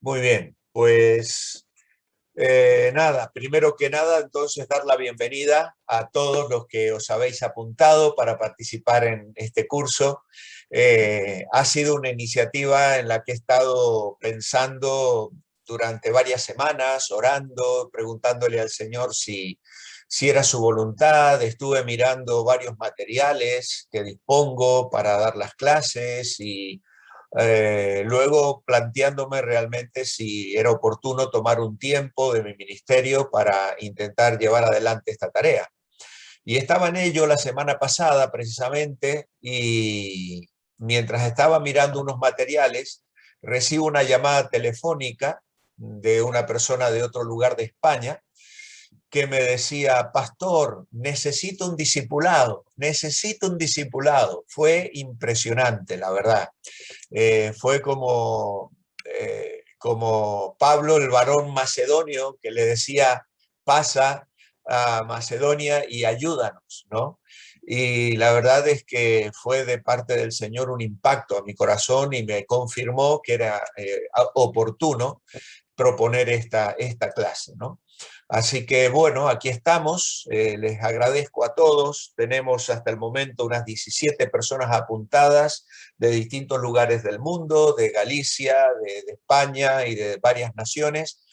Muy bien, pues nada, primero que nada, entonces dar la bienvenida a todos los que os habéis apuntado para participar en este curso. Ha sido una iniciativa en la que he estado pensando durante varias semanas, orando, preguntándole al Señor si era su voluntad. Estuve mirando varios materiales que dispongo para dar las clases y luego planteándome realmente si era oportuno tomar un tiempo de mi ministerio para intentar llevar adelante esta tarea. Y estaba en ello la semana pasada precisamente y mientras estaba mirando unos materiales, recibo una llamada telefónica de una persona de otro lugar de España que me decía: pastor, necesito un discipulado, necesito un discipulado. Fue impresionante, la verdad. Fue como Pablo, el varón macedonio, que le decía: pasa a Macedonia y ayúdanos, ¿no? Y la verdad es que fue de parte del Señor un impacto a mi corazón y me confirmó que era oportuno proponer esta clase, ¿no? Así que bueno, aquí estamos, les agradezco a todos, tenemos hasta el momento unas 17 personas apuntadas de distintos lugares del mundo, de Galicia, de España y de varias naciones.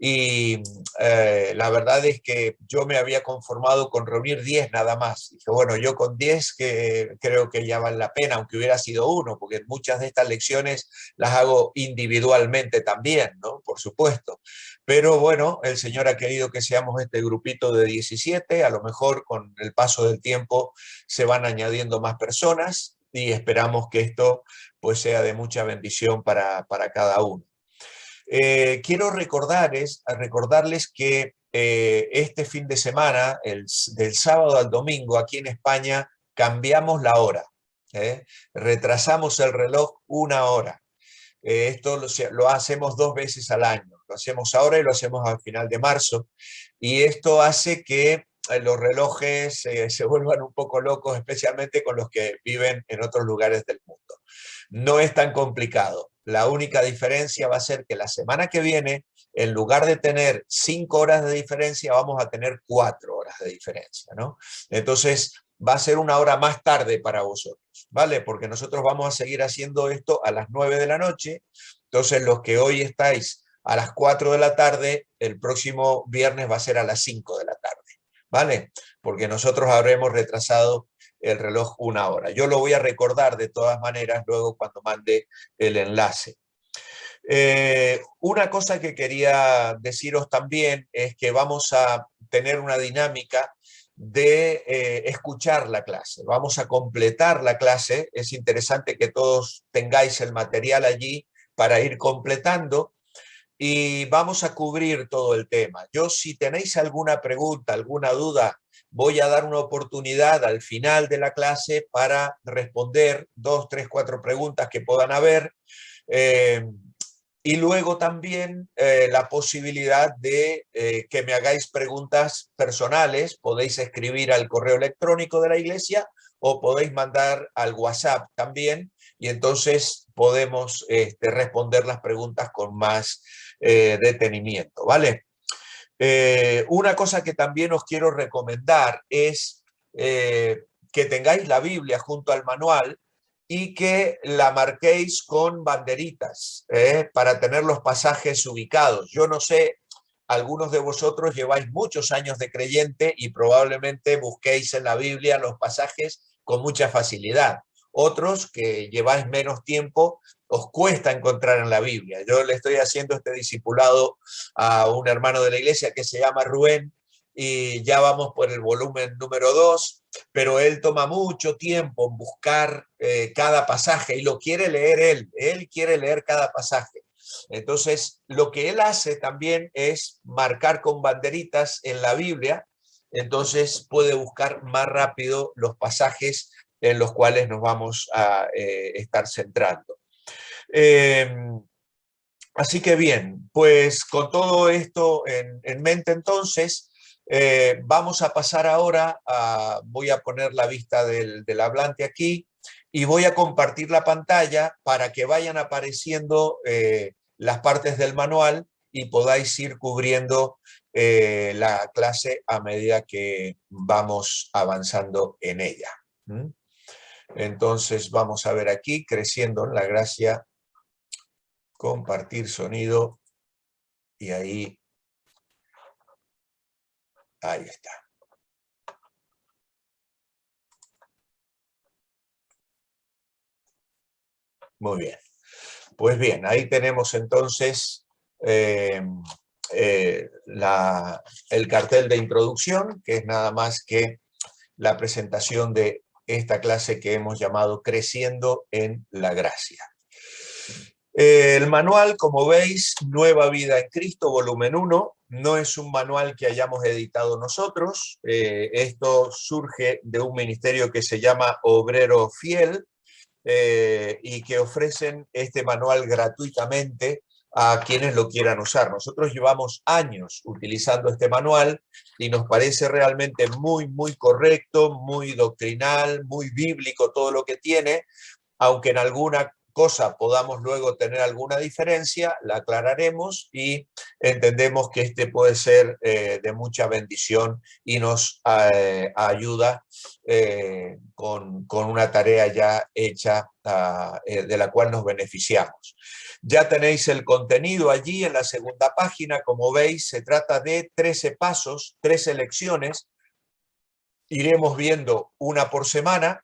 Y la verdad es que yo me había conformado con reunir 10 nada más. Dije, bueno, yo con 10 que creo que ya vale la pena, aunque hubiera sido uno, porque muchas de estas lecciones las hago individualmente también, ¿no? Por supuesto. Pero bueno, el Señor ha querido que seamos este grupito de 17, a lo mejor con el paso del tiempo se van añadiendo más personas y esperamos que esto pues sea de mucha bendición para cada uno. Quiero recordarles que este fin de semana, del sábado al domingo, aquí en España, cambiamos la hora. Retrasamos el reloj una hora. Esto lo hacemos 2 veces al año. Lo hacemos ahora y lo hacemos al final de marzo. Y esto hace que los relojes se vuelvan un poco locos, especialmente con los que viven en otros lugares del mundo. No es tan complicado. La única diferencia va a ser que la semana que viene, en lugar de tener 5 horas de diferencia, vamos a tener 4 horas de diferencia, ¿no? Entonces, va a ser una hora más tarde para vosotros, ¿vale? Porque nosotros vamos a seguir haciendo esto a las 9 de la noche. Entonces, los que hoy estáis a las 4 de la tarde, el próximo viernes va a ser a las 5 de la tarde, ¿vale? Porque nosotros habremos retrasado el reloj una hora. Yo lo voy a recordar de todas maneras luego cuando mande el enlace. Una cosa que quería deciros también es que vamos a tener una dinámica de escuchar la clase. Vamos a completar la clase. Es interesante que todos tengáis el material allí para ir completando y vamos a cubrir todo el tema. Yo, si tenéis alguna pregunta, alguna duda, voy a dar una oportunidad al final de la clase para responder 2, 3, 4 preguntas que puedan haber. Eh, y luego también la posibilidad de que me hagáis preguntas personales. Podéis escribir al correo electrónico de la iglesia o podéis mandar al WhatsApp también y entonces podemos responder las preguntas con más detenimiento, ¿vale? Una cosa que también os quiero recomendar es que tengáis la Biblia junto al manual y que la marquéis con banderitas para tener los pasajes ubicados. Yo no sé, algunos de vosotros lleváis muchos años de creyente y probablemente busquéis en la Biblia los pasajes con mucha facilidad. Otros que lleváis menos tiempo, os cuesta encontrar en la Biblia. Yo le estoy haciendo este discipulado a un hermano de la iglesia que se llama Rubén y ya vamos por el volumen número 2, pero él toma mucho tiempo en buscar cada pasaje y lo quiere leer él quiere leer cada pasaje. Entonces, lo que él hace también es marcar con banderitas en la Biblia, entonces puede buscar más rápido los pasajes en los cuales nos vamos a estar centrando. Eh, Así que bien, pues con todo esto en mente entonces, vamos a pasar ahora voy a poner la vista del hablante aquí y voy a compartir la pantalla para que vayan apareciendo las partes del manual y podáis ir cubriendo la clase a medida que vamos avanzando en ella. Entonces vamos a ver aquí, creciendo en la gracia, compartir sonido, y ahí está. Muy bien. Pues bien, ahí tenemos entonces el cartel de introducción, que es nada más que la presentación de esta clase que hemos llamado Creciendo en la Gracia. El manual, como veis, Nueva Vida en Cristo, volumen 1, no es un manual que hayamos editado nosotros. Esto surge de un ministerio que se llama Obrero Fiel, y que ofrecen este manual gratuitamente a quienes lo quieran usar. Nosotros llevamos años utilizando este manual y nos parece realmente muy, muy correcto, muy doctrinal, muy bíblico todo lo que tiene, aunque en alguna cosa podamos luego tener alguna diferencia, la aclararemos y entendemos que este puede ser de mucha bendición y nos ayuda con una tarea ya hecha de la cual nos beneficiamos. Ya tenéis el contenido allí en la segunda página. Como veis, se trata de 13 pasos, 13 lecciones. Iremos viendo una por semana.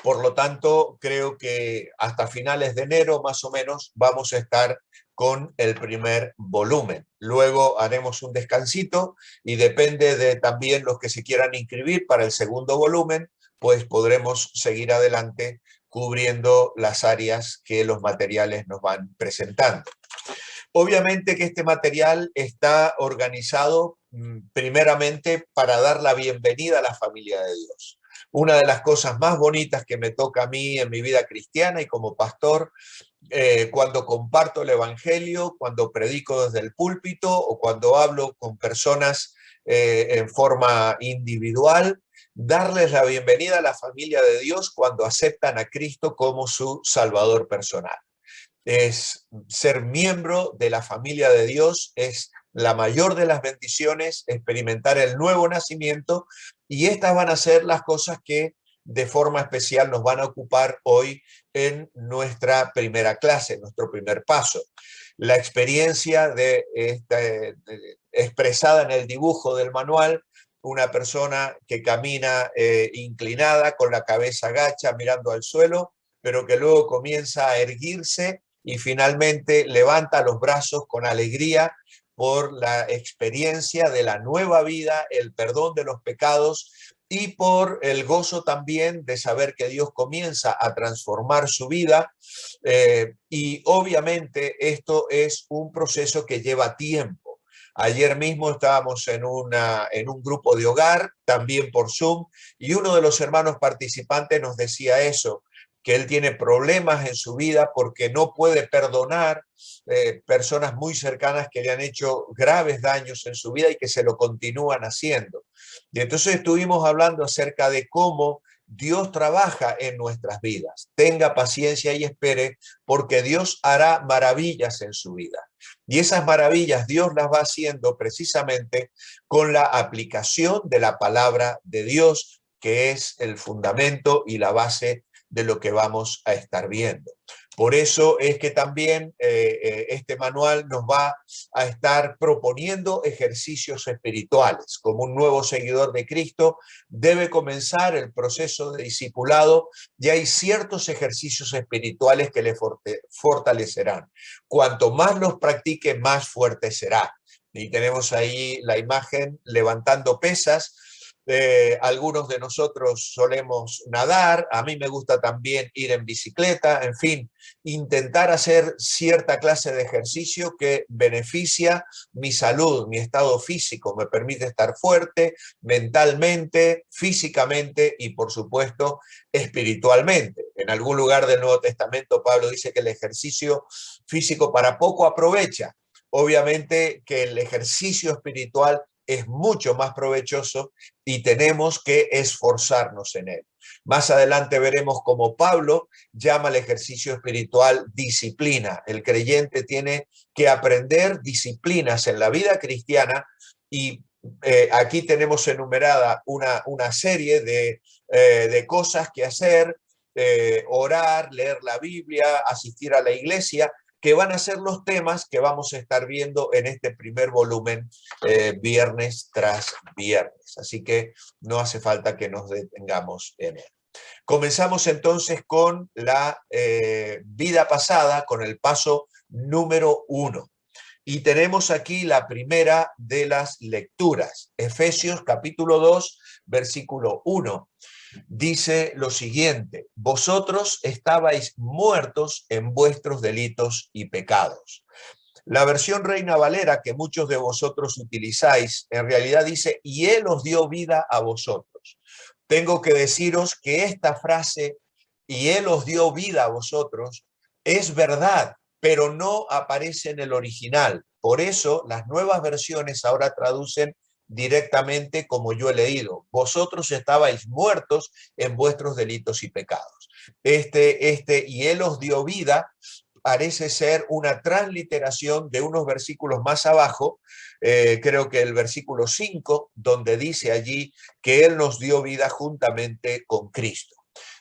Por lo tanto, creo que hasta finales de enero, más o menos, vamos a estar con el primer volumen. Luego haremos un descansito y depende de también los que se quieran inscribir para el segundo volumen, pues podremos seguir adelante cubriendo las áreas que los materiales nos van presentando. Obviamente que este material está organizado primeramente para dar la bienvenida a la familia de Dios. Una de las cosas más bonitas que me toca a mí en mi vida cristiana y como pastor, cuando comparto el evangelio, cuando predico desde el púlpito o cuando hablo con personas en forma individual, darles la bienvenida a la familia de Dios cuando aceptan a Cristo como su Salvador personal. Es ser miembro de la familia de Dios, es la mayor de las bendiciones, experimentar el nuevo nacimiento, y estas van a ser las cosas que de forma especial nos van a ocupar hoy en nuestra primera clase, nuestro primer paso. La experiencia expresada en el dibujo del manual, una persona que camina inclinada, con la cabeza agacha, mirando al suelo, pero que luego comienza a erguirse y finalmente levanta los brazos con alegría por la experiencia de la nueva vida, el perdón de los pecados y por el gozo también de saber que Dios comienza a transformar su vida. Y obviamente esto es un proceso que lleva tiempo. Ayer mismo estábamos en un grupo de hogar, también por Zoom, y uno de los hermanos participantes nos decía eso, que él tiene problemas en su vida porque no puede perdonar personas muy cercanas que le han hecho graves daños en su vida y que se lo continúan haciendo. Y entonces estuvimos hablando acerca de cómo Dios trabaja en nuestras vidas. Tenga paciencia y espere, porque Dios hará maravillas en su vida. Y esas maravillas Dios las va haciendo precisamente con la aplicación de la palabra de Dios, que es el fundamento y la base de lo que vamos a estar viendo. Por eso es que también este manual nos va a estar proponiendo ejercicios espirituales. Como un nuevo seguidor de Cristo, debe comenzar el proceso de discipulado y hay ciertos ejercicios espirituales que le fortalecerán. Cuanto más los practique, más fuerte será. Y tenemos ahí la imagen levantando pesas. Algunos de nosotros solemos nadar, a mí me gusta también ir en bicicleta, en fin, intentar hacer cierta clase de ejercicio que beneficia mi salud, mi estado físico, me permite estar fuerte mentalmente, físicamente y por supuesto espiritualmente. En algún lugar del Nuevo Testamento Pablo dice que el ejercicio físico para poco aprovecha. Obviamente que el ejercicio espiritual es mucho más provechoso y tenemos que esforzarnos en él. Más adelante veremos cómo Pablo llama al ejercicio espiritual disciplina. El creyente tiene que aprender disciplinas en la vida cristiana y aquí tenemos enumerada una serie de cosas que hacer, orar, leer la Biblia, asistir a la iglesia, que van a ser los temas que vamos a estar viendo en este primer volumen, viernes tras viernes. Así que no hace falta que nos detengamos en él. Comenzamos entonces con la vida pasada, con el paso número 1. Y tenemos aquí la primera de las lecturas, Efesios capítulo 2, versículo 1. Dice lo siguiente: vosotros estabais muertos en vuestros delitos y pecados. La versión Reina Valera que muchos de vosotros utilizáis, en realidad dice, y Él os dio vida a vosotros. Tengo que deciros que esta frase, y Él os dio vida a vosotros, es verdad, pero no aparece en el original. Por eso las nuevas versiones ahora traducen directamente como yo he leído. Vosotros estabais muertos en vuestros delitos y pecados. Y Él os dio vida parece ser una transliteración de unos versículos más abajo, creo que el versículo 5, donde dice allí que Él nos dio vida juntamente con Cristo.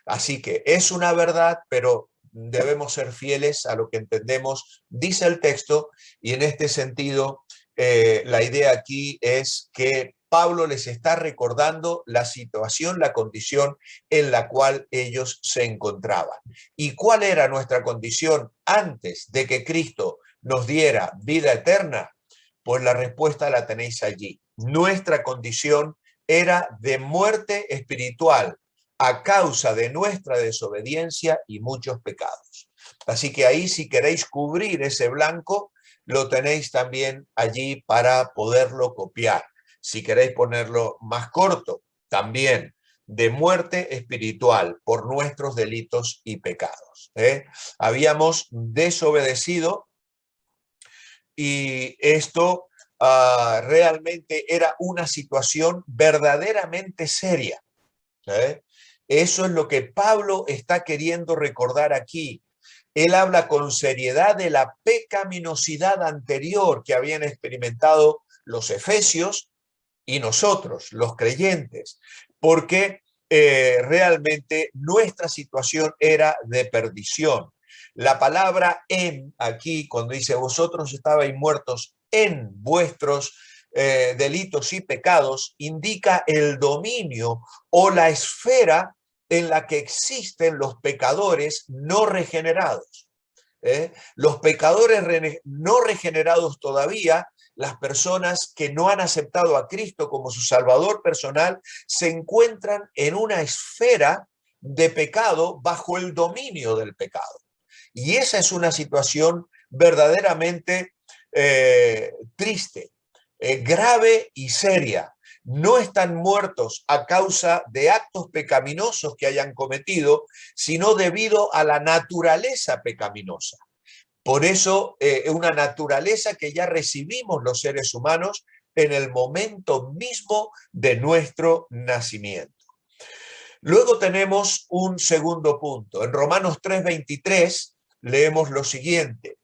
Así que es una verdad, pero debemos ser fieles a lo que entendemos, dice el texto, y en este sentido, la idea aquí es que Pablo les está recordando la situación, la condición en la cual ellos se encontraban. ¿Y cuál era nuestra condición antes de que Cristo nos diera vida eterna? Pues la respuesta la tenéis allí. Nuestra condición era de muerte espiritual a causa de nuestra desobediencia y muchos pecados. Así que ahí, si queréis cubrir ese blanco, lo tenéis también allí para poderlo copiar. Si queréis ponerlo más corto, también de muerte espiritual por nuestros delitos y pecados. Habíamos desobedecido y esto realmente era una situación verdaderamente seria. Eso es lo que Pablo está queriendo recordar aquí. Él habla con seriedad de la pecaminosidad anterior que habían experimentado los efesios y nosotros, los creyentes, porque realmente nuestra situación era de perdición. La palabra en aquí, cuando dice vosotros estabais muertos en vuestros delitos y pecados, indica el dominio o la esfera en la que existen los pecadores no regenerados. Los pecadores no regenerados todavía, las personas que no han aceptado a Cristo como su Salvador personal, se encuentran en una esfera de pecado bajo el dominio del pecado. Y esa es una situación verdaderamente triste, grave y seria. No están muertos a causa de actos pecaminosos que hayan cometido, sino debido a la naturaleza pecaminosa. Por eso, una naturaleza que ya recibimos los seres humanos en el momento mismo de nuestro nacimiento. Luego tenemos un segundo punto. En Romanos 3:23 leemos lo siguiente.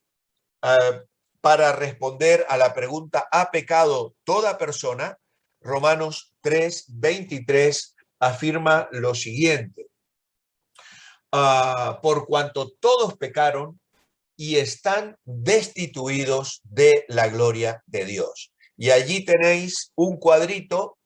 Para responder a la pregunta, ¿ha pecado toda persona? Romanos 3:23 afirma lo siguiente. Por cuanto todos pecaron y están destituidos de la gloria de Dios. Y allí tenéis un cuadrito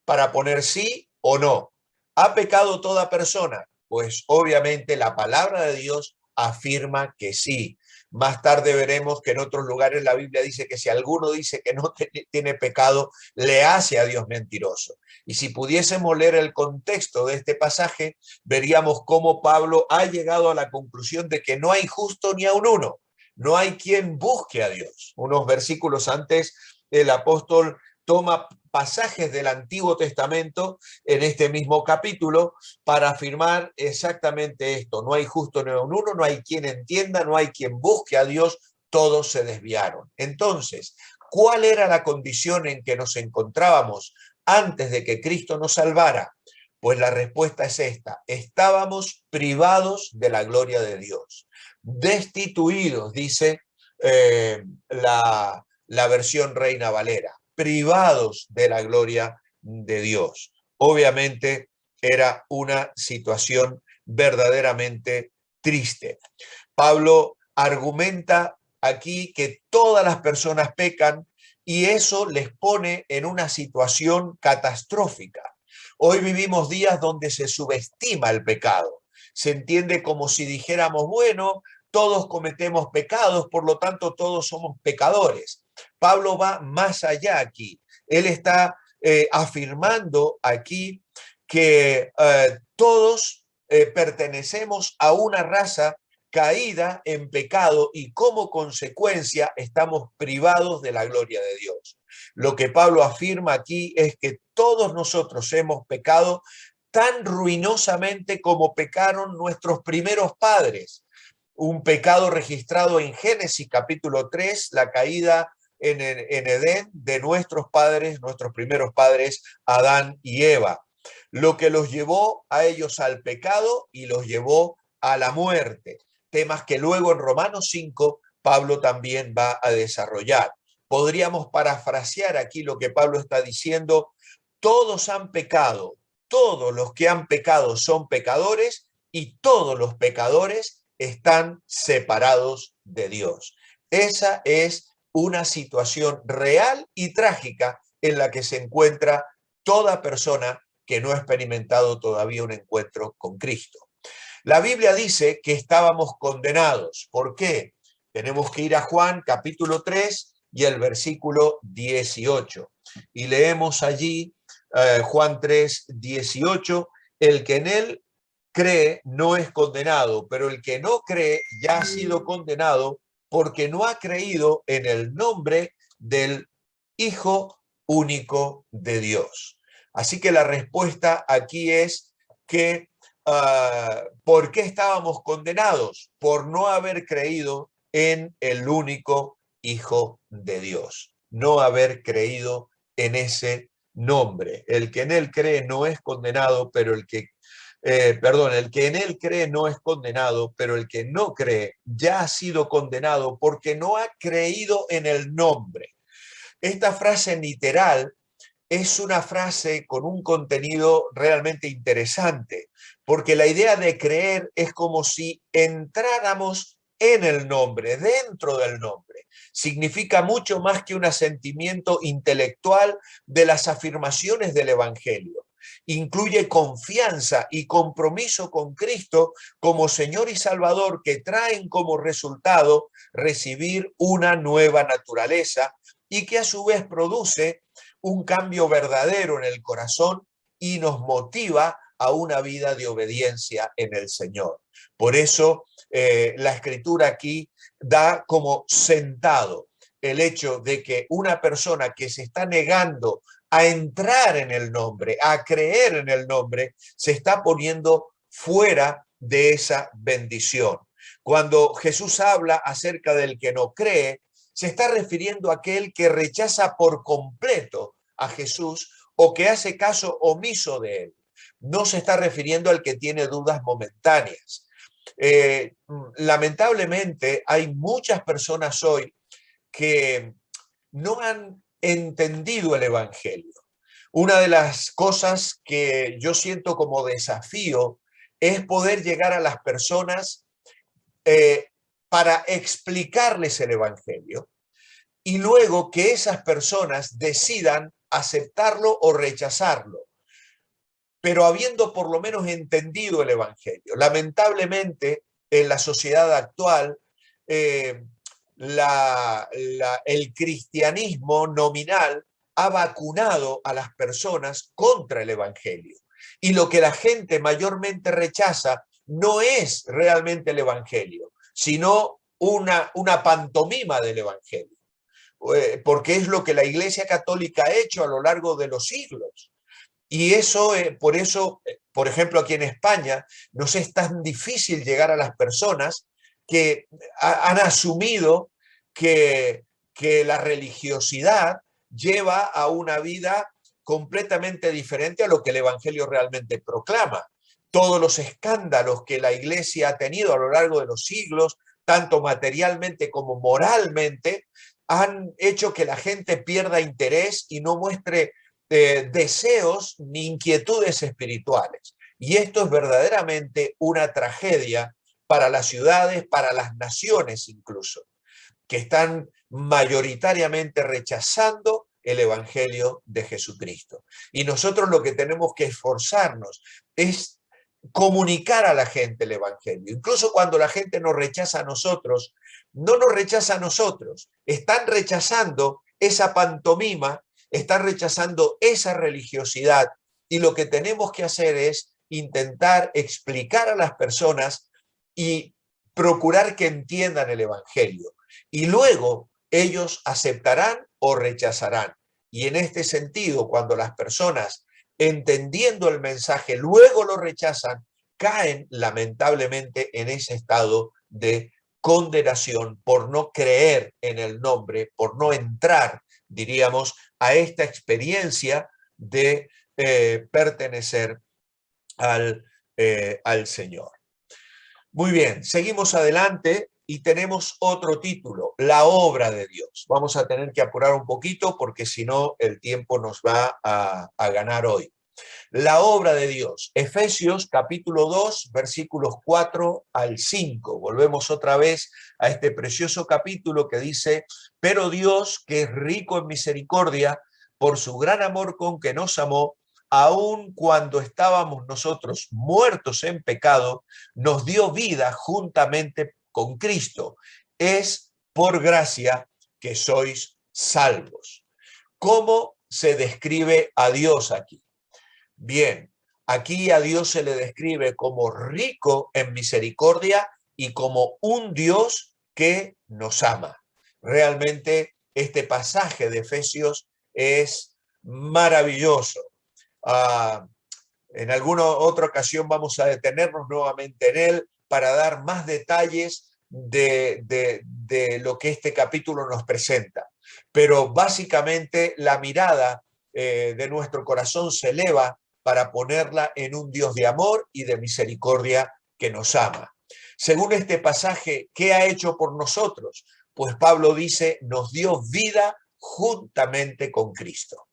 para poner sí o no. ¿Ha pecado toda persona? Pues obviamente la palabra de Dios afirma que sí. Más tarde veremos que en otros lugares la Biblia dice que si alguno dice que no tiene pecado, le hace a Dios mentiroso. Y si pudiésemos leer el contexto de este pasaje, veríamos cómo Pablo ha llegado a la conclusión de que no hay justo ni aun uno. No hay quien busque a Dios. Unos versículos antes, el apóstol toma pasajes del Antiguo Testamento en este mismo capítulo para afirmar exactamente esto. No hay justo ni aun uno, no hay quien entienda, no hay quien busque a Dios, todos se desviaron. Entonces, ¿Cuál era la condición en que nos encontrábamos antes de que Cristo nos salvara? Pues la respuesta es esta: estábamos privados de la gloria de Dios, destituidos, dice la versión Reina Valera, privados de la gloria de Dios. Obviamente era una situación verdaderamente triste. Pablo argumenta aquí que todas las personas pecan y eso les pone en una situación catastrófica. Hoy vivimos días donde se subestima el pecado. Se entiende como si dijéramos, bueno, todos cometemos pecados, por lo tanto todos somos pecadores. Pablo va más allá aquí. Él está afirmando aquí que todos pertenecemos a una raza caída en pecado y como consecuencia estamos privados de la gloria de Dios. Lo que Pablo afirma aquí es que todos nosotros hemos pecado tan ruinosamente como pecaron nuestros primeros padres. Un pecado registrado en Génesis capítulo 3, la caída en Edén de nuestros primeros padres, Adán y Eva, lo que los llevó a ellos al pecado y los llevó a la muerte. Temas que luego en Romanos 5 Pablo también va a desarrollar. Podríamos parafrasear aquí lo que Pablo está diciendo: todos han pecado, todos los que han pecado son pecadores y todos los pecadores están separados de Dios. Esa es una situación real y trágica en la que se encuentra toda persona que no ha experimentado todavía un encuentro con Cristo. La Biblia dice que estábamos condenados. ¿Por qué? Tenemos que ir a Juan capítulo 3 y el versículo 18. Y leemos allí Juan 3, 18, el que en él cree no es condenado, pero el que no cree ya ha sido condenado porque no ha creído en el nombre del Hijo único de Dios. Así que la respuesta aquí es que ¿por qué estábamos condenados? Por no haber creído en el único Hijo de Dios, no haber creído en ese nombre. El que en él cree no es condenado, pero el que en él cree no es condenado, pero el que no cree ya ha sido condenado porque no ha creído en el nombre. Esta frase literal es una frase con un contenido realmente interesante, porque la idea de creer es como si entráramos en el nombre, dentro del nombre. Significa mucho más que un asentimiento intelectual de las afirmaciones del Evangelio. Incluye confianza y compromiso con Cristo como Señor y Salvador, que traen como resultado recibir una nueva naturaleza y que a su vez produce un cambio verdadero en el corazón y nos motiva a una vida de obediencia en el Señor. Por eso la Escritura aquí da como sentado el hecho de que una persona que se está negando a entrar en el nombre, a creer en el nombre, se está poniendo fuera de esa bendición. Cuando Jesús habla acerca del que no cree, se está refiriendo a aquel que rechaza por completo a Jesús o que hace caso omiso de él. No se está refiriendo al que tiene dudas momentáneas. Lamentablemente hay muchas personas hoy que no han entendido el Evangelio. Una de las cosas que yo siento como desafío es poder llegar a las personas para explicarles el Evangelio y luego que esas personas decidan aceptarlo o rechazarlo, pero habiendo por lo menos entendido el Evangelio. Lamentablemente, en la sociedad actual, el cristianismo nominal ha vacunado a las personas contra el Evangelio. Y lo que la gente mayormente rechaza no es realmente el Evangelio, sino una pantomima del Evangelio, porque es lo que la Iglesia Católica ha hecho a lo largo de los siglos. Y eso, por eso, por ejemplo, aquí en España, nos es tan difícil llegar a las personas que han asumido que que la religiosidad lleva a una vida completamente diferente a lo que el Evangelio realmente proclama. Todos los escándalos que la Iglesia ha tenido a lo largo de los siglos, tanto materialmente como moralmente, han hecho que la gente pierda interés y no muestre deseos ni inquietudes espirituales. Y esto es verdaderamente una tragedia para las ciudades, para las naciones incluso, que están mayoritariamente rechazando el Evangelio de Jesucristo. Y nosotros lo que tenemos que esforzarnos es comunicar a la gente el Evangelio. Incluso cuando la gente nos rechaza a nosotros, no nos rechaza a nosotros, están rechazando esa pantomima, están rechazando esa religiosidad, y lo que tenemos que hacer es intentar explicar a las personas y procurar que entiendan el Evangelio. Y luego ellos aceptarán o rechazarán. Y en este sentido, cuando las personas, entendiendo el mensaje, luego lo rechazan, caen lamentablemente en ese estado de condenación por no creer en el nombre, por no entrar, diríamos, a esta experiencia de pertenecer al Señor. Muy bien, seguimos adelante y tenemos otro título, la obra de Dios. Vamos a tener que apurar un poquito porque si no el tiempo nos va a ganar hoy. La obra de Dios, Efesios capítulo 2, versículos 4 al 5. Volvemos otra vez a este precioso capítulo que dice: pero Dios, que es rico en misericordia, por su gran amor con que nos amó, aun cuando estábamos nosotros muertos en pecado, nos dio vida juntamente con Cristo. Es por gracia que sois salvos. ¿Cómo se describe a Dios aquí? Bien, aquí a Dios se le describe como rico en misericordia y como un Dios que nos ama. Realmente este pasaje de Efesios es maravilloso. En alguna otra ocasión vamos a detenernos nuevamente en él para dar más detalles de lo que este capítulo nos presenta. Pero básicamente la mirada de nuestro corazón se eleva para ponerla en un Dios de amor y de misericordia que nos ama. Según este pasaje, ¿qué ha hecho por nosotros? Pues Pablo dice, nos dio vida juntamente con Cristo.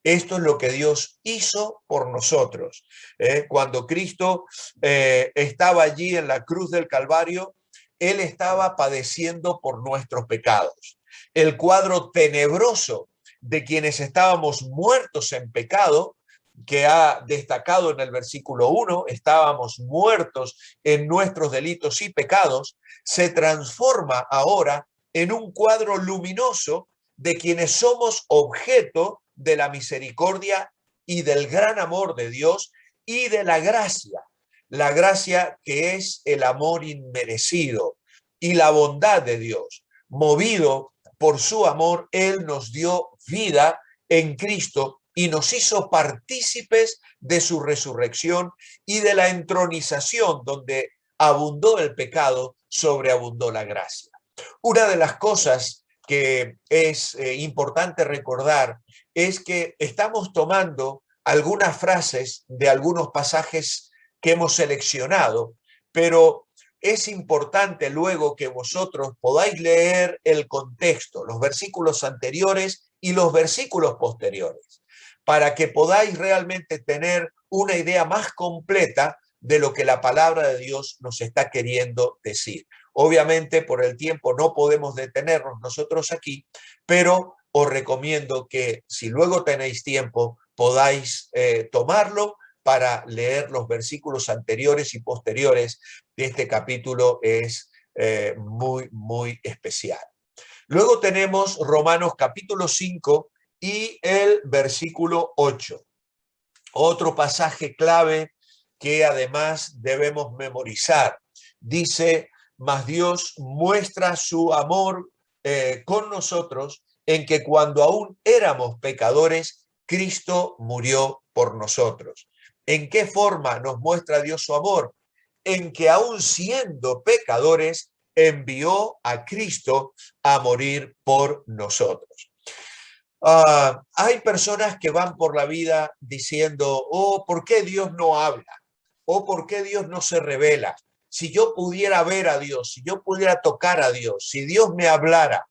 Esto es lo que Dios hizo por nosotros. Cuando Cristo estaba allí en la cruz del Calvario, Él estaba padeciendo por nuestros pecados. El cuadro tenebroso de quienes estábamos muertos en pecado, que ha destacado en el versículo 1, estábamos muertos en nuestros delitos y pecados, se transforma ahora en un cuadro luminoso de quienes somos objeto de la misericordia y del gran amor de Dios y de la gracia que es el amor inmerecido y la bondad de Dios. Movido por su amor, Él nos dio vida en Cristo y nos hizo partícipes de su resurrección y de la entronización, donde abundó el pecado, sobreabundó la gracia. Una de las cosas que es importante recordar es que estamos tomando algunas frases de algunos pasajes que hemos seleccionado, pero es importante luego que vosotros podáis leer el contexto, los versículos anteriores y los versículos posteriores, para que podáis realmente tener una idea más completa de lo que la palabra de Dios nos está queriendo decir. Obviamente, por el tiempo no podemos detenernos nosotros aquí, pero os recomiendo que si luego tenéis tiempo, podáis tomarlo para leer los versículos anteriores y posteriores de este capítulo. Es muy, muy especial. Luego tenemos Romanos capítulo 5 y el versículo 8. Otro pasaje clave que además debemos memorizar. Dice: mas Dios muestra su amor con nosotros en que cuando aún éramos pecadores, Cristo murió por nosotros. ¿En qué forma nos muestra Dios su amor? En que aún siendo pecadores, envió a Cristo a morir por nosotros. Hay personas que van por la vida diciendo, oh, ¿por qué Dios no habla? ¿O por qué Dios no se revela? Si yo pudiera ver a Dios, si yo pudiera tocar a Dios, si Dios me hablara.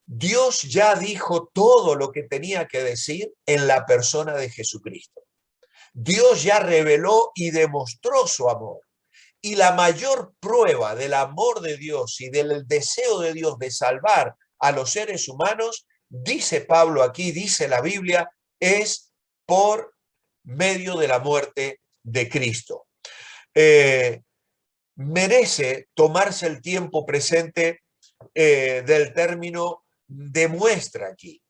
Dios ya dijo todo lo que tenía que decir en la persona de Jesucristo. Dios ya reveló y demostró su amor. Y la mayor prueba del amor de Dios y del deseo de Dios de salvar a los seres humanos, dice Pablo aquí, dice la Biblia, es por medio de la muerte de Cristo. Merece tomarse el tiempo presente del término demuestra aquí.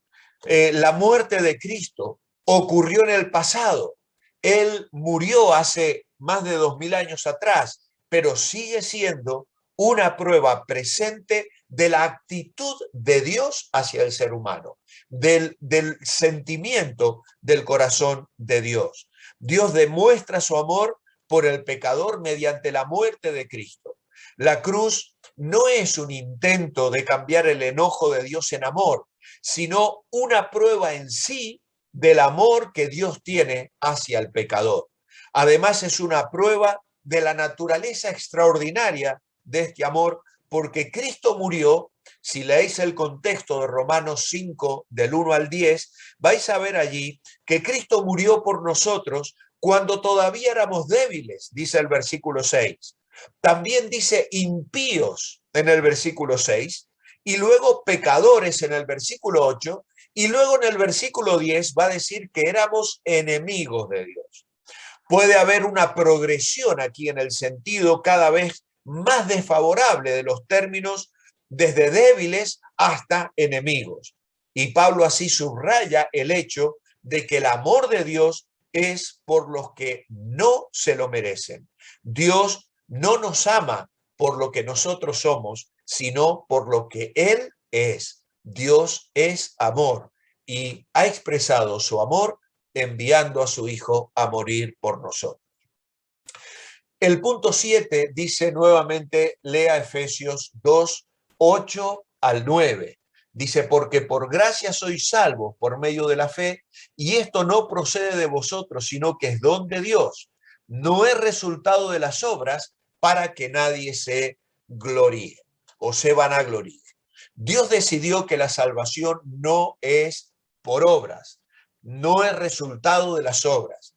La muerte de Cristo ocurrió en el pasado. Él murió hace más de 2000 años atrás, pero sigue siendo una prueba presente de la actitud de Dios hacia el ser humano, del sentimiento del corazón de Dios. Dios demuestra su amor por el pecador mediante la muerte de Cristo. La cruz no es un intento de cambiar el enojo de Dios en amor, sino una prueba en sí del amor que Dios tiene hacia el pecador. Además, es una prueba de la naturaleza extraordinaria de este amor, porque Cristo murió. Si leéis el contexto de Romanos 5, del 1 al 10, vais a ver allí que Cristo murió por nosotros cuando todavía éramos débiles, dice el versículo 6. También dice impíos en el versículo 6, y luego pecadores en el versículo 8, y luego en el versículo 10 va a decir que éramos enemigos de Dios. Puede haber una progresión aquí en el sentido cada vez más desfavorable de los términos, desde débiles hasta enemigos. Y Pablo así subraya el hecho de que el amor de Dios es por los que no se lo merecen. Dios no nos ama por lo que nosotros somos, sino por lo que Él es. Dios es amor y ha expresado su amor enviando a su Hijo a morir por nosotros. El punto 7 dice nuevamente, lea Efesios 2, 8 al 9. Dice, porque por gracia sois salvos por medio de la fe, y esto no procede de vosotros, sino que es don de Dios. No es resultado de las obras para que nadie se gloríe o se vanagloríe. Dios decidió que la salvación no es por obras, no es resultado de las obras.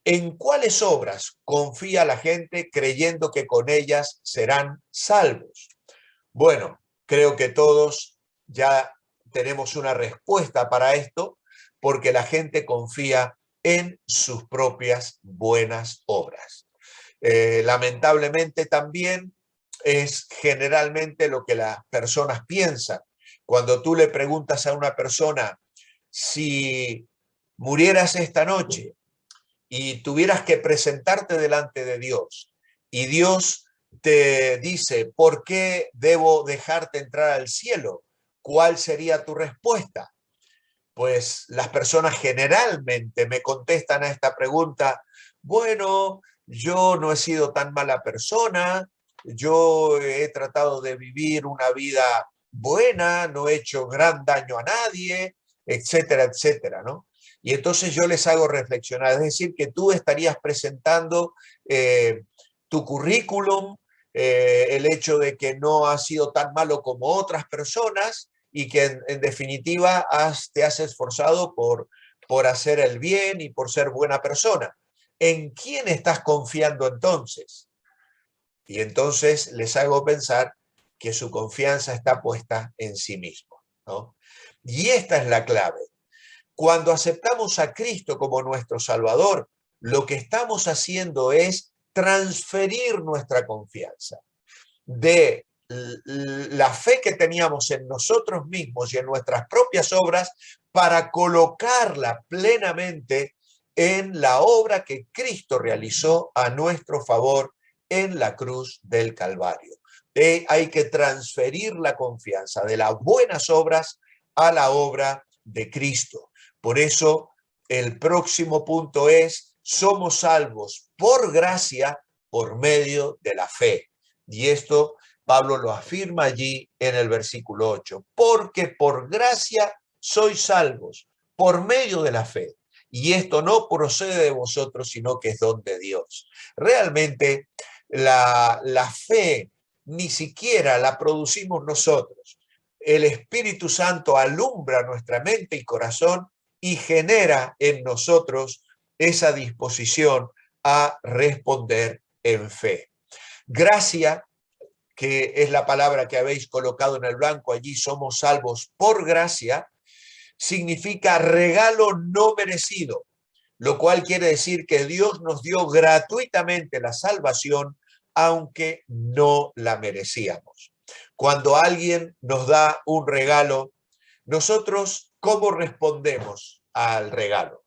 ¿En cuáles obras confía la gente creyendo que con ellas serán salvos? Bueno, creo que todos ya tenemos una respuesta para esto, porque la gente confía en sus propias buenas obras. Lamentablemente también es generalmente lo que las personas piensan. Cuando tú le preguntas a una persona, si murieras esta noche y tuvieras que presentarte delante de Dios, y Dios te dice, ¿por qué debo dejarte entrar al cielo? ¿Cuál sería tu respuesta? Pues las personas generalmente me contestan a esta pregunta, bueno, yo no he sido tan mala persona, yo he tratado de vivir una vida buena, no he hecho gran daño a nadie, etcétera, etcétera, ¿no? Y entonces yo les hago reflexionar, es decir, que tú estarías presentando tu currículum, el hecho de que no has sido tan malo como otras personas y que en definitiva te has esforzado por hacer el bien y por ser buena persona. ¿En quién estás confiando entonces? Y entonces les hago pensar que su confianza está puesta en sí mismo, ¿no? Y esta es la clave. Cuando aceptamos a Cristo como nuestro Salvador, lo que estamos haciendo es transferir nuestra confianza de la fe que teníamos en nosotros mismos y en nuestras propias obras para colocarla plenamente en la obra que Cristo realizó a nuestro favor en la cruz del Calvario. Hay que transferir la confianza de las buenas obras a la obra de Cristo. Por eso el próximo punto es, somos salvos por gracia por medio de la fe. Y esto Pablo lo afirma allí en el versículo 8, porque por gracia sois salvos, por medio de la fe. Y esto no procede de vosotros, sino que es don de Dios. Realmente la fe ni siquiera la producimos nosotros. El Espíritu Santo alumbra nuestra mente y corazón y genera en nosotros esa disposición a responder en fe. Gracia, que es la palabra que habéis colocado en el blanco, allí somos salvos por gracia, significa regalo no merecido, lo cual quiere decir que Dios nos dio gratuitamente la salvación, aunque no la merecíamos. Cuando alguien nos da un regalo, nosotros, ¿cómo respondemos al regalo?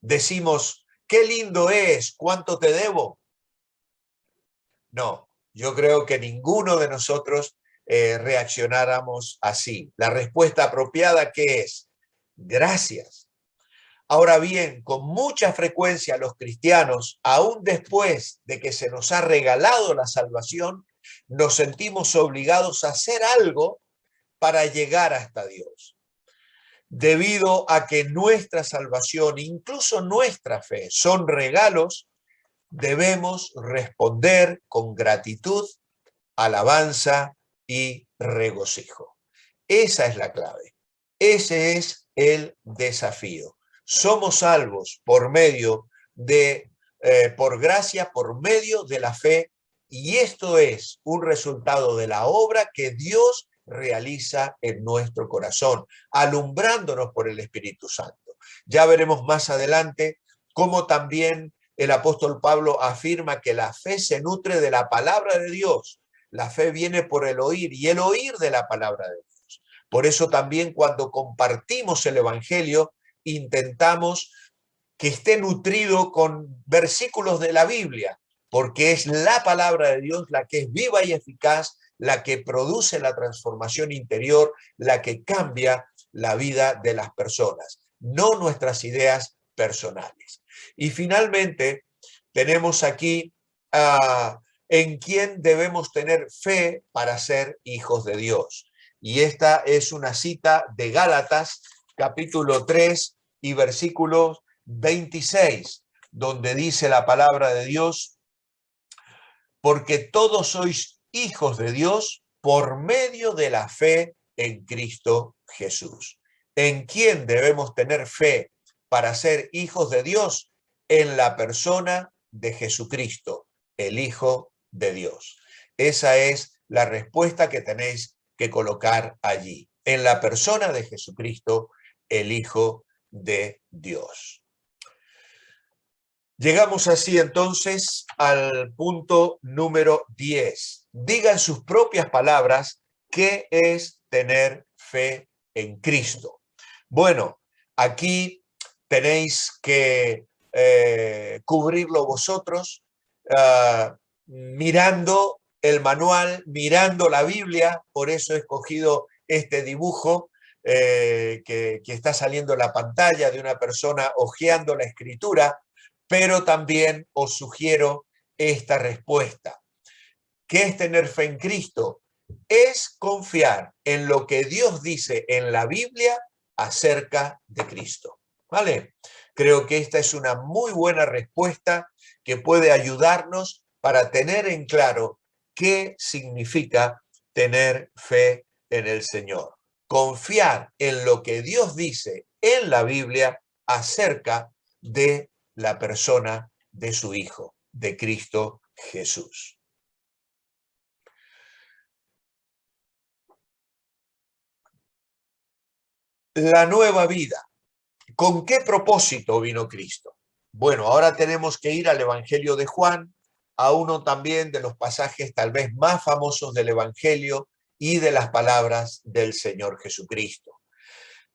Decimos, qué lindo es, ¿cuánto te debo? No, yo creo que ninguno de nosotros reaccionáramos así. La respuesta apropiada, ¿qué es? Gracias. Ahora bien, con mucha frecuencia los cristianos, aún después de que se nos ha regalado la salvación, nos sentimos obligados a hacer algo para llegar hasta Dios. Debido a que nuestra salvación, incluso nuestra fe, son regalos, debemos responder con gratitud, alabanza y regocijo. Esa es la clave. Ese es el desafío. Somos salvos por medio de, por gracia, por medio de la fe, y esto es un resultado de la obra que Dios realiza en nuestro corazón, alumbrándonos por el Espíritu Santo. Ya veremos más adelante cómo también el apóstol Pablo afirma que la fe se nutre de la palabra de Dios. La fe viene por el oír y el oír de la palabra de Dios. Por eso también cuando compartimos el Evangelio, intentamos que esté nutrido con versículos de la Biblia, porque es la palabra de Dios la que es viva y eficaz, la que produce la transformación interior, la que cambia la vida de las personas, no nuestras ideas personales. Y finalmente, tenemos aquí en quién debemos tener fe para ser hijos de Dios. Y esta es una cita de Gálatas, capítulo 3 y versículo 26, donde dice la palabra de Dios, porque todos sois hijos de Dios por medio de la fe en Cristo Jesús. ¿En quién debemos tener fe para ser hijos de Dios? En la persona de Jesucristo, el Hijo de Dios. Esa es la respuesta que tenéis que colocar allí. En la persona de Jesucristo, el Hijo de Dios. Llegamos así entonces al punto número 10. Diga en sus propias palabras qué es tener fe en Cristo. Bueno, aquí tenéis que cubrirlo vosotros, mirando el manual, mirando la Biblia. Por eso he escogido este dibujo que está saliendo en la pantalla de una persona hojeando la escritura, pero también os sugiero esta respuesta. ¿Qué es tener fe en Cristo? Es confiar en lo que Dios dice en la Biblia acerca de Cristo. ¿Vale? Creo que esta es una muy buena respuesta que puede ayudarnos para tener en claro qué significa tener fe en el Señor. Confiar en lo que Dios dice en la Biblia acerca de la persona de su Hijo, de Cristo Jesús. La nueva vida. ¿Con qué propósito vino Cristo? Bueno, ahora tenemos que ir al Evangelio de Juan, a uno también de los pasajes tal vez más famosos del Evangelio y de las palabras del Señor Jesucristo.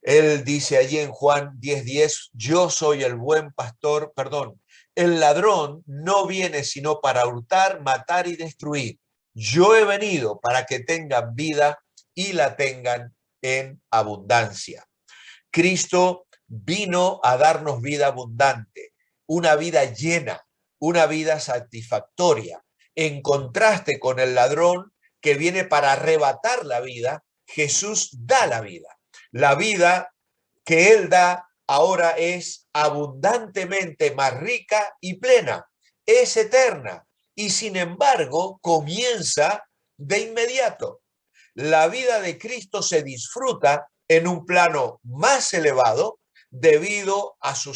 Él dice allí en Juan 10:10, yo soy el buen pastor, el ladrón no viene sino para hurtar, matar y destruir. Yo he venido para que tengan vida y la tengan en abundancia. Cristo vino a darnos vida abundante, una vida llena, una vida satisfactoria. En contraste con el ladrón, que viene para arrebatar la vida, Jesús da la vida. La vida que Él da ahora es abundantemente más rica y plena, es eterna y sin embargo comienza de inmediato. La vida de Cristo se disfruta en un plano más elevado debido a su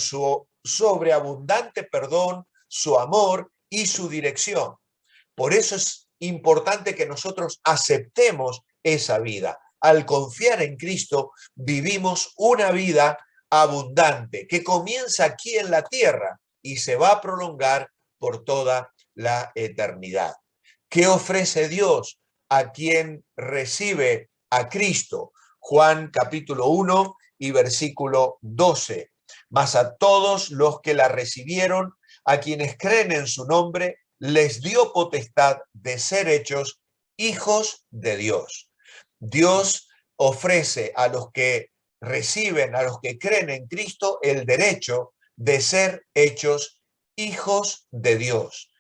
sobreabundante perdón, su amor y su dirección. Por eso es importante que nosotros aceptemos esa vida. Al confiar en Cristo, vivimos una vida abundante que comienza aquí en la tierra y se va a prolongar por toda la eternidad. ¿Qué ofrece Dios a quien recibe a Cristo? Juan capítulo 1 y versículo 12. Mas a todos los que la recibieron, a quienes creen en su nombre, les dio potestad de ser hechos hijos de Dios. Dios ofrece a los que reciben, a los que creen en Cristo, el derecho de ser hechos hijos de Dios.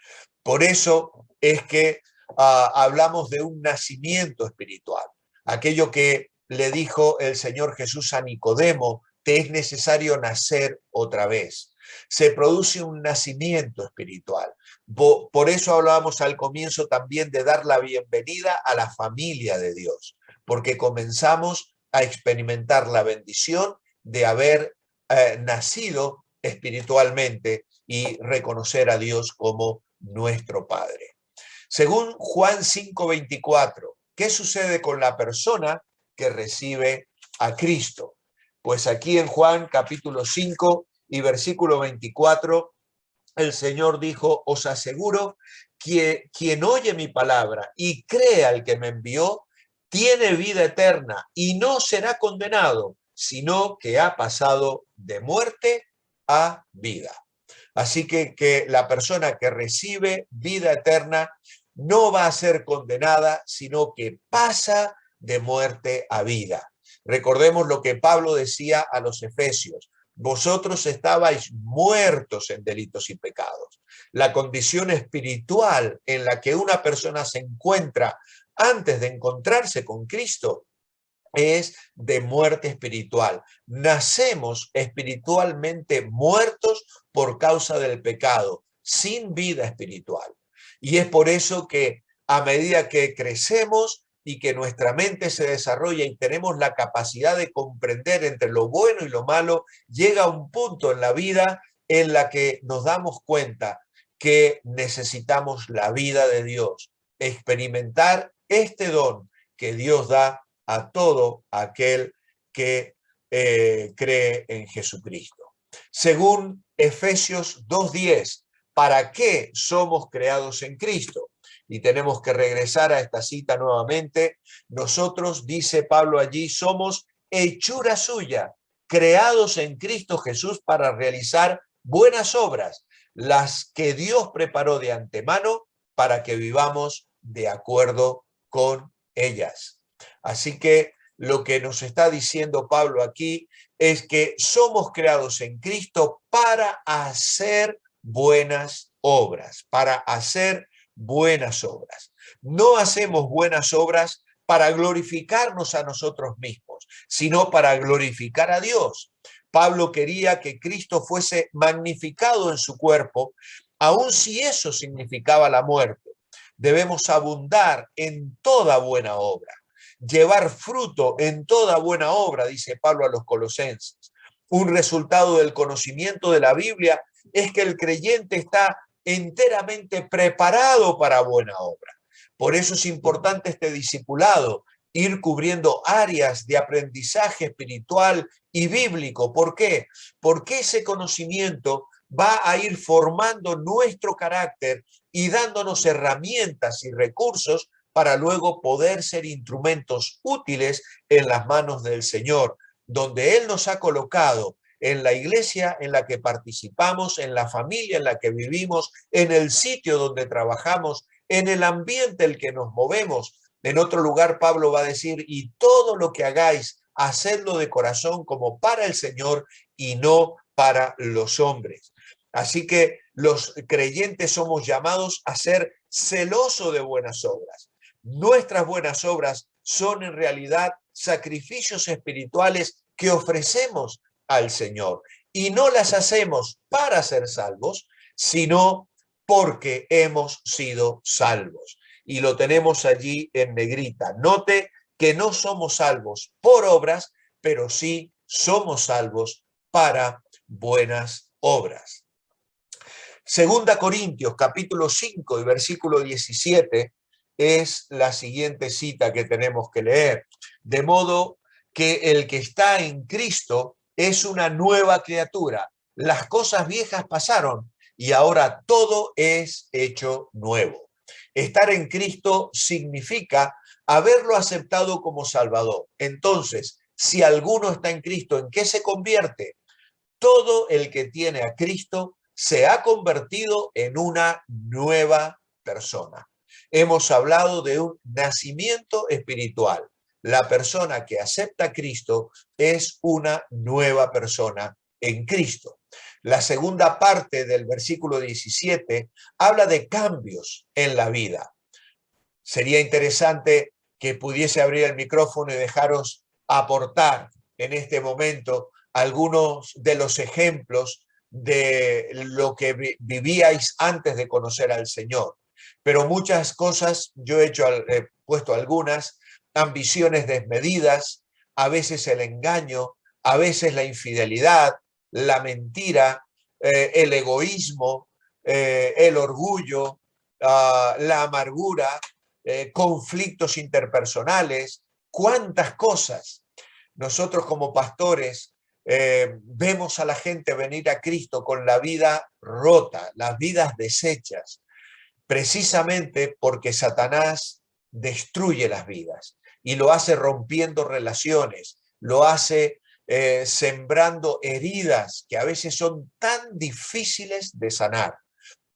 Por eso es que hablamos de un nacimiento espiritual. Aquello que le dijo el Señor Jesús a Nicodemo, te es necesario nacer otra vez. Se produce un nacimiento espiritual. Por eso hablábamos al comienzo también de dar la bienvenida a la familia de Dios, porque comenzamos a experimentar la bendición de haber nacido espiritualmente y reconocer a Dios como nuestro Padre. Según Juan 5:24, ¿qué sucede con la persona que recibe a Cristo? Pues aquí en Juan capítulo 5 y versículo 24, el Señor dijo, os aseguro que quien oye mi palabra y cree al que me envió, tiene vida eterna y no será condenado, sino que ha pasado de muerte a vida. Así que la persona que recibe vida eterna no va a ser condenada, sino que pasa de muerte a vida. Recordemos lo que Pablo decía a los efesios. Vosotros estabais muertos en delitos y pecados. La condición espiritual en la que una persona se encuentra antes de encontrarse con Cristo es de muerte espiritual. Nacemos espiritualmente muertos por causa del pecado, sin vida espiritual. Y es por eso que a medida que crecemos y que nuestra mente se desarrolla y tenemos la capacidad de comprender entre lo bueno y lo malo, llega un punto en la vida en la que nos damos cuenta que necesitamos la vida de Dios, experimentar este don que Dios da a todo aquel que cree en Jesucristo. Según Efesios 2:10, ¿para qué somos creados en Cristo? Y tenemos que regresar a esta cita nuevamente. Nosotros, dice Pablo allí, somos hechura suya, creados en Cristo Jesús para realizar buenas obras, las que Dios preparó de antemano para que vivamos de acuerdo con ellas. Así que lo que nos está diciendo Pablo aquí es que somos creados en Cristo para hacer buenas obras, para hacer buenas obras. No hacemos buenas obras para glorificarnos a nosotros mismos, sino para glorificar a Dios. Pablo quería que Cristo fuese magnificado en su cuerpo, aun si eso significaba la muerte. Debemos abundar en toda buena obra, llevar fruto en toda buena obra, dice Pablo a los colosenses. Un resultado del conocimiento de la Biblia es que el creyente está enteramente preparado para buena obra. Por eso es importante este discipulado, ir cubriendo áreas de aprendizaje espiritual y bíblico. ¿Por qué? Porque ese conocimiento va a ir formando nuestro carácter y dándonos herramientas y recursos para luego poder ser instrumentos útiles en las manos del Señor, donde Él nos ha colocado, en la iglesia en la que participamos, en la familia en la que vivimos, en el sitio donde trabajamos, en el ambiente en el que nos movemos. En otro lugar, Pablo va a decir, y todo lo que hagáis, hacedlo de corazón como para el Señor y no para los hombres. Así que los creyentes somos llamados a ser celosos de buenas obras. Nuestras buenas obras son en realidad sacrificios espirituales que ofrecemos al Señor. Y no las hacemos para ser salvos, sino porque hemos sido salvos. Y lo tenemos allí en negrita. Note que no somos salvos por obras, pero sí somos salvos para buenas obras. Segunda Corintios, capítulo 5 y versículo 17, es la siguiente cita que tenemos que leer. De modo que el que está en Cristo es una nueva criatura. Las cosas viejas pasaron y ahora todo es hecho nuevo. Estar en Cristo significa haberlo aceptado como Salvador. Entonces, si alguno está en Cristo, ¿en qué se convierte? Todo el que tiene a Cristo se ha convertido en una nueva persona. Hemos hablado de un nacimiento espiritual. La persona que acepta a Cristo es una nueva persona en Cristo. La segunda parte del versículo 17 habla de cambios en la vida. Sería interesante que pudiese abrir el micrófono y dejaros aportar en este momento algunos de los ejemplos de lo que vivíais antes de conocer al Señor. Pero muchas cosas, yo he puesto algunas, ambiciones desmedidas, a veces el engaño, a veces la infidelidad, la mentira, el egoísmo, el orgullo, la amargura, conflictos interpersonales, cuántas cosas. Nosotros como pastores vemos a la gente venir a Cristo con la vida rota, las vidas deshechas, precisamente porque Satanás destruye las vidas y lo hace rompiendo relaciones, lo hace sembrando heridas que a veces son tan difíciles de sanar.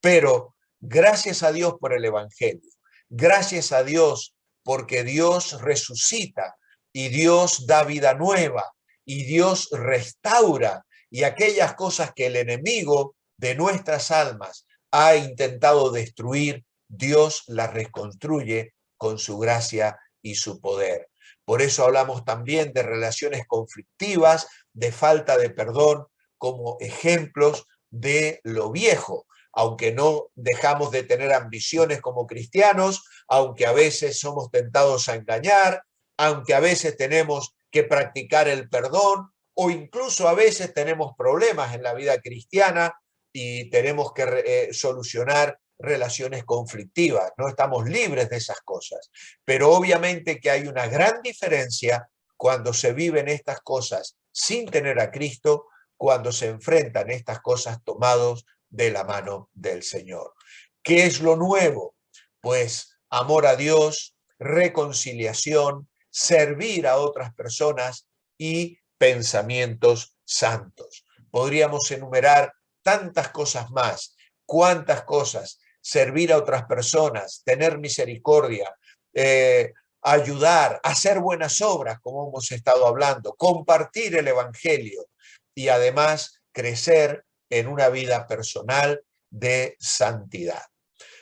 Pero gracias a Dios por el Evangelio, gracias a Dios porque Dios resucita y Dios da vida nueva y Dios restaura, y aquellas cosas que el enemigo de nuestras almas ha intentado destruir, Dios las reconstruye con su gracia y su poder. Por eso hablamos también de relaciones conflictivas, de falta de perdón, como ejemplos de lo viejo. Aunque no dejamos de tener ambiciones como cristianos, aunque a veces somos tentados a engañar, aunque a veces tenemos que practicar el perdón, o incluso a veces tenemos problemas en la vida cristiana y tenemos que solucionar relaciones conflictivas. No estamos libres de esas cosas, pero obviamente que hay una gran diferencia cuando se viven estas cosas sin tener a Cristo, cuando se enfrentan estas cosas tomados de la mano del Señor. ¿Qué es lo nuevo? Pues amor a Dios, reconciliación, servir a otras personas y pensamientos santos. Podríamos enumerar tantas cosas más. ¿Cuántas cosas? Servir a otras personas, tener misericordia, ayudar, hacer buenas obras, como hemos estado hablando, compartir el Evangelio y además crecer en una vida personal de santidad.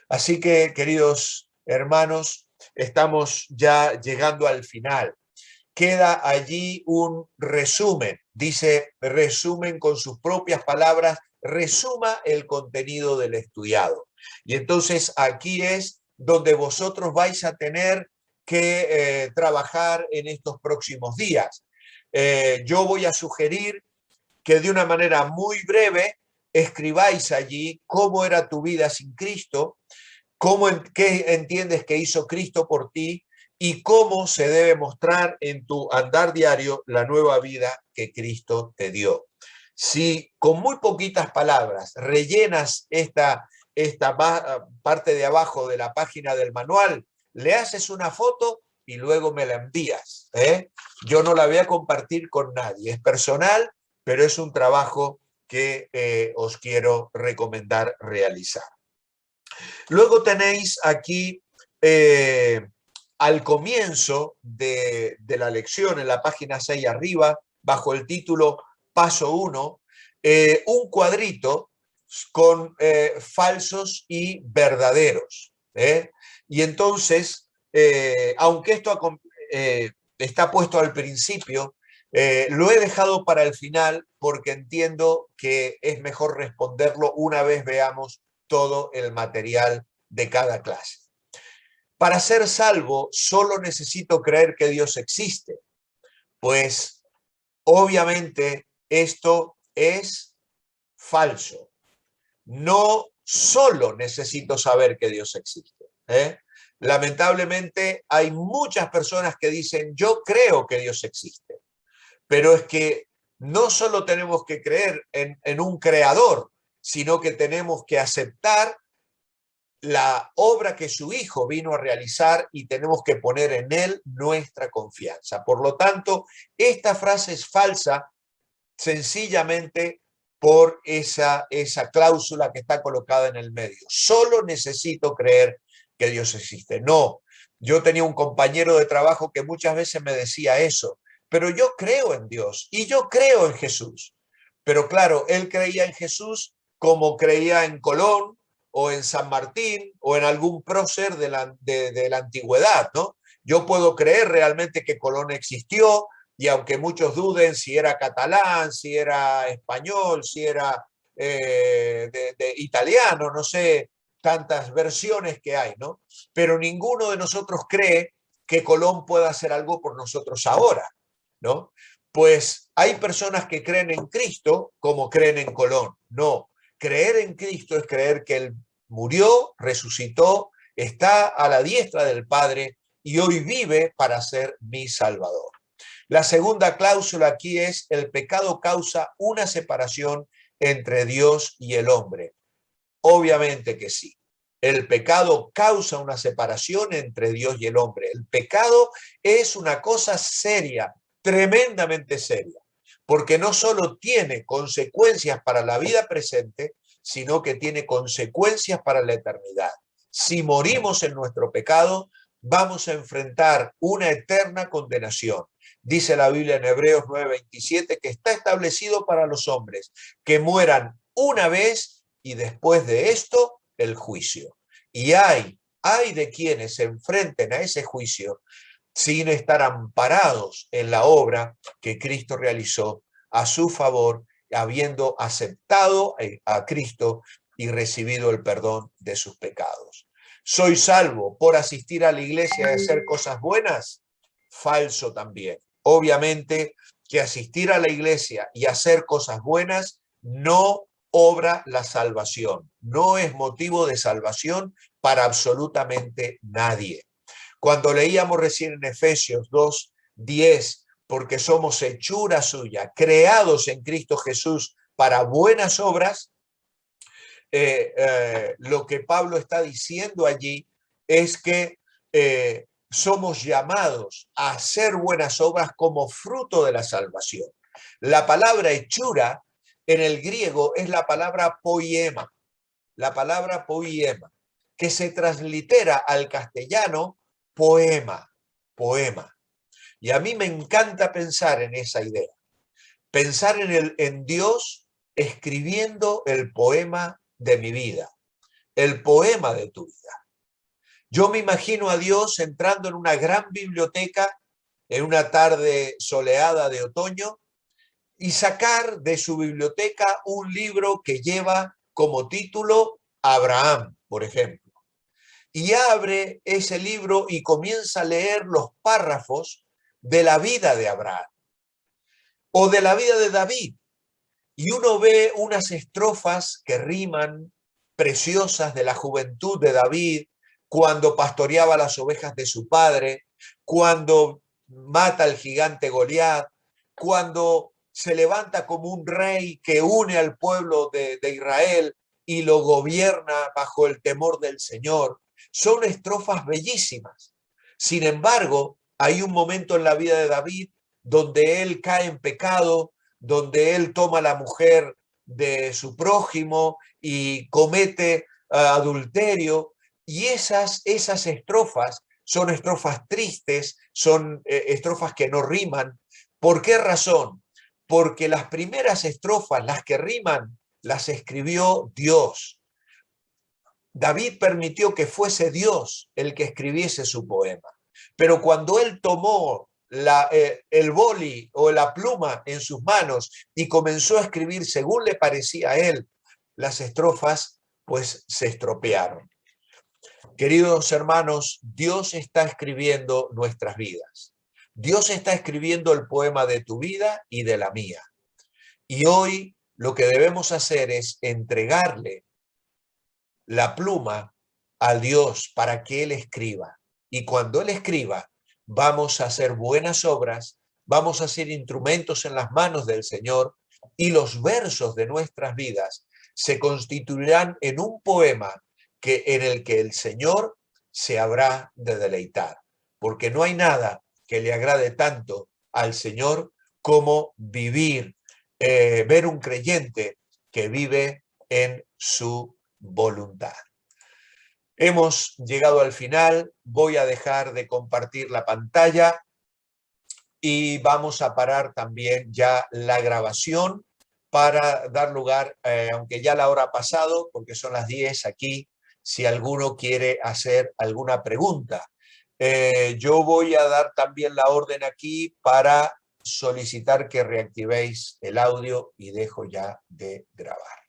Así que, queridos hermanos, estamos ya llegando al final. Queda allí un resumen. Dice, resumen con sus propias palabras, resuma el contenido del estudiado. Y entonces aquí es donde vosotros vais a tener que trabajar en estos próximos días. Yo voy a sugerir que de una manera muy breve escribáis allí cómo era tu vida sin Cristo, qué entiendes que hizo Cristo por ti y cómo se debe mostrar en tu andar diario la nueva vida que Cristo te dio. Si con muy poquitas palabras rellenas esta parte de abajo de la página del manual, le haces una foto y luego me la envías. Yo no la voy a compartir con nadie, es personal, pero es un trabajo que os quiero recomendar realizar. Luego tenéis aquí al comienzo de la lección, en la página 6 arriba, bajo el título Paso 1, un cuadrito con falsos y verdaderos. Y entonces aunque esto está puesto al principio, lo he dejado para el final porque entiendo que es mejor responderlo una vez veamos todo el material de cada clase. Para ser salvo, solo necesito creer que Dios existe, pues obviamente esto es falso. No solo necesito saber que Dios existe. Lamentablemente hay muchas personas que dicen, yo creo que Dios existe, pero es que no solo tenemos que creer en un creador, sino que tenemos que aceptar la obra que su Hijo vino a realizar y tenemos que poner en Él nuestra confianza. Por lo tanto, esta frase es falsa sencillamente por esa cláusula que está colocada en el medio. Solo necesito creer que Dios existe. No, yo tenía un compañero de trabajo que muchas veces me decía eso, pero yo creo en Dios y yo creo en Jesús. Pero claro, él creía en Jesús como creía en Colón o en San Martín o en algún prócer de la antigüedad, ¿no? Yo puedo creer realmente que Colón existió, y aunque muchos duden si era catalán, si era español, si era de italiano, no sé, tantas versiones que hay, ¿no? Pero ninguno de nosotros cree que Colón pueda hacer algo por nosotros ahora, ¿no? Pues hay personas que creen en Cristo como creen en Colón. No, creer en Cristo es creer que Él murió, resucitó, está a la diestra del Padre y hoy vive para ser mi Salvador. La segunda cláusula aquí es: el pecado causa una separación entre Dios y el hombre. Obviamente que sí. El pecado causa una separación entre Dios y el hombre. El pecado es una cosa seria, tremendamente seria, porque no solo tiene consecuencias para la vida presente, sino que tiene consecuencias para la eternidad. Si morimos en nuestro pecado, vamos a enfrentar una eterna condenación. Dice la Biblia en Hebreos 9:27 que está establecido para los hombres que mueran una vez y después de esto el juicio. Y hay de quienes se enfrenten a ese juicio sin estar amparados en la obra que Cristo realizó a su favor, habiendo aceptado a Cristo y recibido el perdón de sus pecados. ¿Soy salvo por asistir a la iglesia y hacer cosas buenas? Falso también. Obviamente que asistir a la iglesia y hacer cosas buenas no obra la salvación, no es motivo de salvación para absolutamente nadie. Cuando leíamos recién en Efesios 2:10, porque somos hechura suya, creados en Cristo Jesús para buenas obras, lo que Pablo está diciendo allí es que somos llamados a hacer buenas obras como fruto de la salvación. La palabra hechura en el griego es la palabra poiema, que se translitera al castellano poema, poema. Y a mí me encanta pensar en esa idea, pensar en Dios escribiendo el poema de mi vida, el poema de tu vida. Yo me imagino a Dios entrando en una gran biblioteca en una tarde soleada de otoño y sacar de su biblioteca un libro que lleva como título Abraham, por ejemplo. Y abre ese libro y comienza a leer los párrafos de la vida de Abraham o de la vida de David. Y uno ve unas estrofas que riman, preciosas, de la juventud de David, cuando pastoreaba las ovejas de su padre, cuando mata al gigante Goliat, cuando se levanta como un rey que une al pueblo de Israel y lo gobierna bajo el temor del Señor. Son estrofas bellísimas. Sin embargo, hay un momento en la vida de David donde él cae en pecado, donde él toma a la mujer de su prójimo y comete adulterio. Y esas estrofas son estrofas tristes, son estrofas que no riman. ¿Por qué razón? Porque las primeras estrofas, las que riman, las escribió Dios. David permitió que fuese Dios el que escribiese su poema. Pero cuando él tomó el boli o la pluma en sus manos y comenzó a escribir según le parecía a él, las estrofas pues se estropearon. Queridos hermanos, Dios está escribiendo nuestras vidas. Dios está escribiendo el poema de tu vida y de la mía. Y hoy lo que debemos hacer es entregarle la pluma a Dios para que Él escriba. Y cuando Él escriba, vamos a hacer buenas obras, vamos a ser instrumentos en las manos del Señor y los versos de nuestras vidas se constituirán en un poema en el que el Señor se habrá de deleitar. Porque no hay nada que le agrade tanto al Señor como ver un creyente que vive en su voluntad. Hemos llegado al final, voy a dejar de compartir la pantalla y vamos a parar también ya la grabación para dar lugar, aunque ya la hora ha pasado, porque son las 10 aquí, si alguno quiere hacer alguna pregunta. Yo voy a dar también la orden aquí para solicitar que reactivéis el audio y dejo ya de grabar.